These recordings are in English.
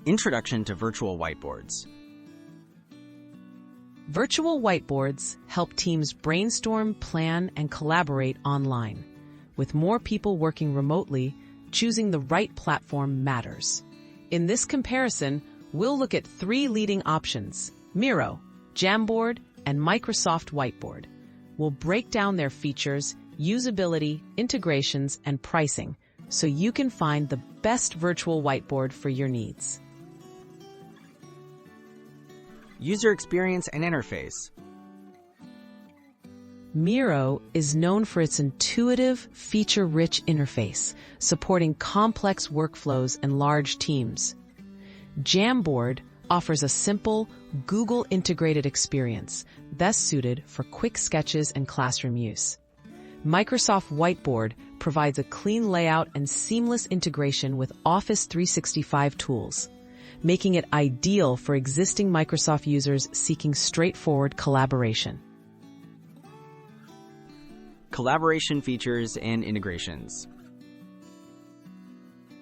Introduction to Virtual Whiteboards. Virtual whiteboards help teams brainstorm, plan, and collaborate online. With more people working remotely, choosing the right platform matters. In this comparison, we'll look at 3 leading options: Miro, Jamboard, and Microsoft Whiteboard. We'll break down their features, usability, integrations, and pricing, so you can find the best virtual whiteboard for your needs. User experience and interface. Miro is known for its intuitive, feature-rich interface, supporting complex workflows and large teams. Jamboard offers a simple, Google-integrated experience, best suited for quick sketches and classroom use. Microsoft Whiteboard provides a clean layout and seamless integration with Office 365 tools, making it ideal for existing Microsoft users seeking straightforward collaboration. Collaboration features and integrations.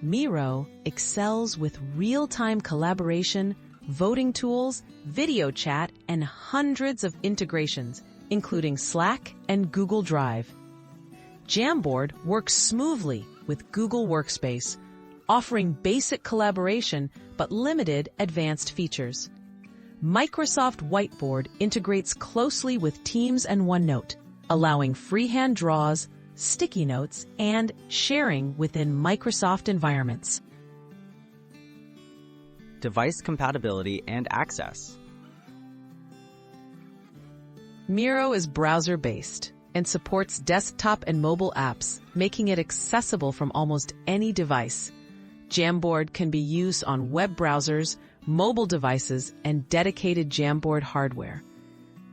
Miro excels with real-time collaboration, voting tools, video chat, and hundreds of integrations, including Slack and Google Drive. Jamboard works smoothly with Google Workspace, offering basic collaboration but limited advanced features. Microsoft Whiteboard integrates closely with Teams and OneNote, allowing freehand draws, sticky notes, and sharing within Microsoft environments. Device compatibility and access. Miro is browser-based and supports desktop and mobile apps, making it accessible from almost any device. Jamboard can be used on web browsers, mobile devices, and dedicated Jamboard hardware.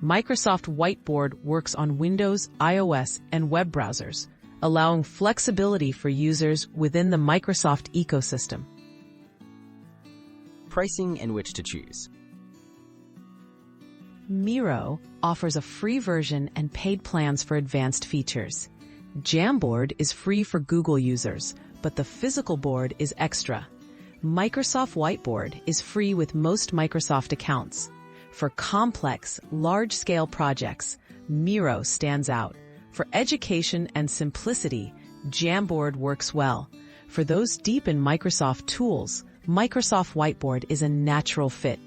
Microsoft Whiteboard works on Windows, iOS, and web browsers, allowing flexibility for users within the Microsoft ecosystem. Pricing and which to choose. Miro offers a free version and paid plans for advanced features. Jamboard is free for Google users, but the physical board is extra. Microsoft Whiteboard is free with most Microsoft accounts. For complex, large-scale projects, Miro stands out. For education and simplicity, Jamboard works well. For those deep in Microsoft tools, Microsoft Whiteboard is a natural fit.